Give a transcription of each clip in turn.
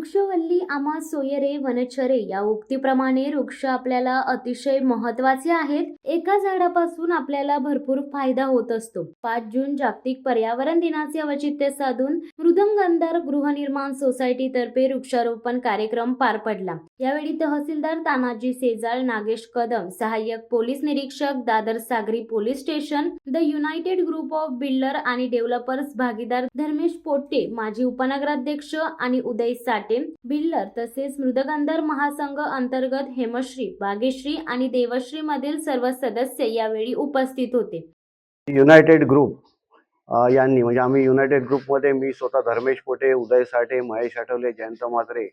वृक्षवल्ली आम्हा सोयरे वनचरे या उक्तीप्रमाणे वृक्ष आपल्याला अतिशय महत्वाचे आहेत. एका झाडापासून आपल्याला भरपूर फायदा होत असतो. 5 जून जागतिक पर्यावरण दिनाचे औचित्य साधून मृदंगंधार गृहनिर्माण सोसायटी तर्फे वृक्षारोपण कार्यक्रम पार पडला. यावेळी तहसीलदार तानाजी सेजाळ, नागेश कदम, सहाय्यक पोलीस निरीक्षक, दादर सागरी police station, the United group of builder आणि डेव्हलपर्स भागीदार धर्मेश पोट्टे, माजी उपनगराध्यक्ष आणि उदय साटे बिल्डर तसेच मृदगंधार महासंघ अंतर्गत हेमश्री, बागेश्री आणि देवश्री मधील सर्व सदस्य यावेळी उपस्थित होते. युनायटेड ग्रुप यांनी म्हणजे आम्ही युनायटेड ग्रुपमध्ये मी स्वतः धर्मेश पोटे, उदय साठे, महेश आठवले, जयंत म्हात्रे,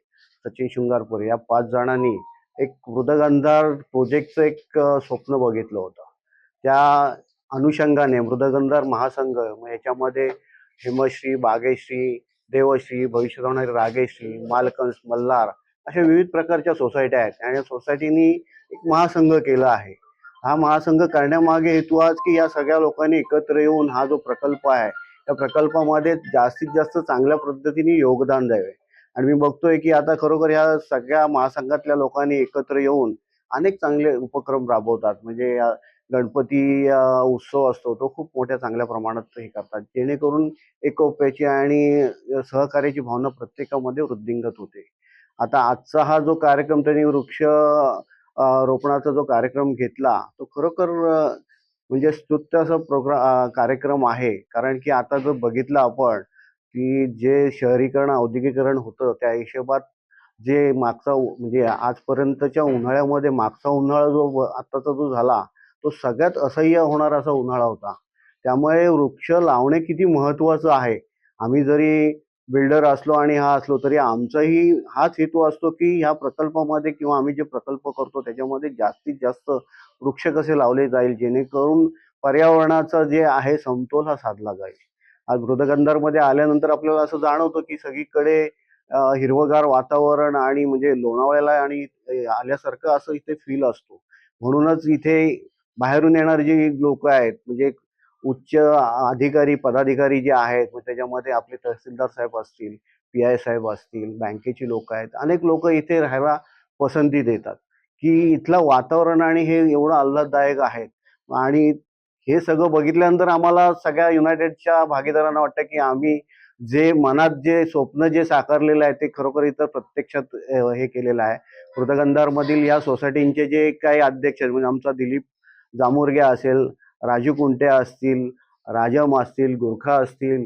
सचिन शृंगारपूर या 5 जणांनी एक मृदगंधार प्रोजेक्टचं एक स्वप्न बघितलं होतं. त्या अनुषंगाने मृदगंधार महासंघ याच्यामध्ये हेमश्री, बागेश्री, देवश्री, भविष्यात होणारी रागेश्री, मालकंस, मल्हार अशा विविध प्रकारच्या सोसायट्या आहेत आणि सोसायटीनी एक महासंघ केला आहे. हा महासंघ करण्यामागे हेतू आज की या सगळ्या लोकांनी एकत्र येऊन हा जो प्रकल्प आहे त्या प्रकल्पामध्ये जास्तीत जास्त चांगल्या पद्धतीने योगदान द्यावे. आणि मी बघतोय की आता खरोखर ह्या सगळ्या महासंघातल्या लोकांनी एकत्र येऊन अनेक चांगले उपक्रम राबवतात. म्हणजे गणपती उत्सव असतो तो खूप मोठ्या चांगल्या प्रमाणात हे करतात, जेणेकरून एकोप्याची आणि सहकार्याची भावना प्रत्येकामध्ये वृद्धिंगत होते. आता आजचा हा जो कार्यक्रम त्यांनी वृक्ष रोपणाचा जो कार्यक्रम घेतला तो खरोखर म्हणजे स्तुत्य असा कार्यक्रम आहे. कारण की आता जर बघितलं आपण की जे शहरीकरण औद्योगिकरण होतं त्या हिशोबात जे मागचा म्हणजे आजपर्यंतच्या उन्हाळ्यामध्ये मागचा उन्हाळा जो आताचा जो झाला तो सगळ्यात असह्य होणारा असा उन्हाळा होता. त्यामुळे वृक्ष लावणे किती महत्त्वाचं आहे. आम्ही जरी बिल्डर असलो आणि हा असलो तरी आमचाही हाच हेतू असतो की ह्या प्रकल्पामध्ये किंवा आम्ही जे प्रकल्प करतो त्याच्यामध्ये जास्तीत जास्त वृक्ष कसे लावले जाईल जेणेकरून पर्यावरणाचा जे आहे समतोल हा साधला जाईल. आज मृदगंधारमध्ये आल्यानंतर आपल्याला असं जाणवतं की सगळीकडे हिरवगार वातावरण आणि म्हणजे लोणावळ्याला आणि आल्यासारखं असं इथे फील असतो. म्हणूनच इथे बाहेरून येणारी जी लोक आहेत म्हणजे उच्च अधिकारी पदाधिकारी जे आहेत मग त्याच्यामध्ये आपले तहसीलदार साहेब असतील, PI साहेब असतील, बँकेची लोक आहेत, अनेक लोक इथे राहायला पसंती देतात की इथलं वातावरण आणि हे एवढं आल्हाददायक आहे. आणि हे सगळं बघितल्यानंतर आम्हाला सगळ्या युनायटेडच्या भागीदारांना वाटतं की आम्ही जे मनात जे स्वप्न जे साकारलेलं आहे ते खरोखर इथं प्रत्यक्षात हे केलेलं आहे. मृदगंधारमधील या सोसायटींचे जे काही अध्यक्ष आहेत म्हणजे आमचा दिलीप जामुर्गे असेल, राजू कुंटे असतील, राजम असतील, गुरखा असतील,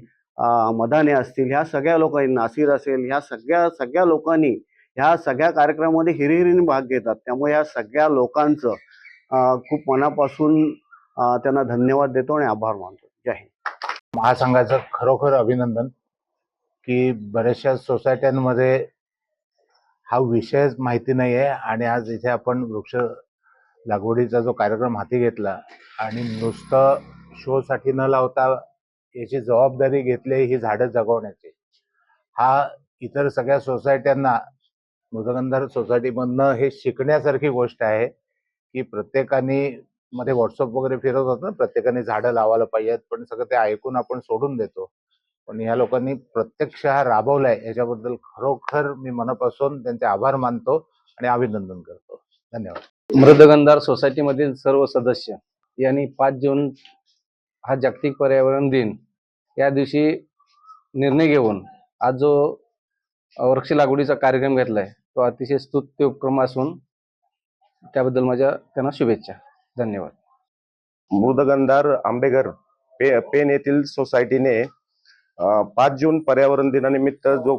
मदाने असतील, ह्या सगळ्या लोकांनी, नासिर असेल, ह्या सगळ्या लोकांनी ह्या सगळ्या कार्यक्रमामध्ये हिरिहिरीने भाग घेतात. त्यामुळे ह्या सगळ्या लोकांचं खूप मनापासून त्यांना धन्यवाद देतो आणि आभार मानतो. जय हिंद. महासंघाचं खरोखर अभिनंदन की बऱ्याचशा सोसायट्यांमध्ये हा विषयच माहिती नाही आहे आणि आज इथे आपण वृक्ष लागवडीचा जो कार्यक्रम हाती घेतला आणि नुसतं शोसाठी न लावता याची जबाबदारी घेतली ही झाडं जगवण्याची. हा इतर सगळ्या सोसायट्यांना मृदगंधार सोसायटीमधनं हे शिकण्यासारखी गोष्ट आहे की प्रत्येकाने मध्ये व्हॉट्सअप वगैरे फिरत होतं ना, प्रत्येकाने झाडं लावायला पाहिजेत, पण सगळं ते ऐकून आपण सोडून देतो. पण या लोकांनी प्रत्यक्ष हा राबवलाय याच्याबद्दल खरोखर मी मनापासून त्यांचे आभार मानतो आणि अभिनंदन करतो. धन्यवाद. मृदगंधार सोसायटीमधील सर्व सदस्य यांनी 5 जून हा जागतिक पर्यावरण दिन या दिवशी निर्णय घेऊन आज जो वृक्ष लागवडीचा कार्यक्रम घेतलाय तो अतिशय स्तुत्य उपक्रम असून त्याबद्दल माझ्या त्यांना शुभेच्छा. धन्यवाद. मृदगंधार आंबेघर पेन येथील सोसायटीने 5 जून पर्यावरण दिनानिमित्त जो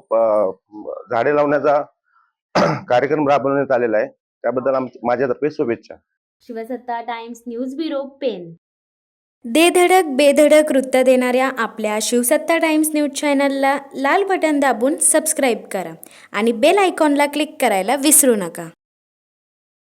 झाडे लावण्याचा कार्यक्रम राबवण्यात आलेला आहे त्याबद्दल माझ्यातर्फे शुभेच्छा. शिवसत्ता टाइम्स न्यूज ब्युरो, पेन. दे धडक बेधडक वृत्त देणाऱ्या आपल्या शिवसत्ता टाइम्स न्यूज चॅनलला लाल बटन दाबून सबस्क्राईब करा आणि बेल आयकॉनला क्लिक करायला विसरू नका.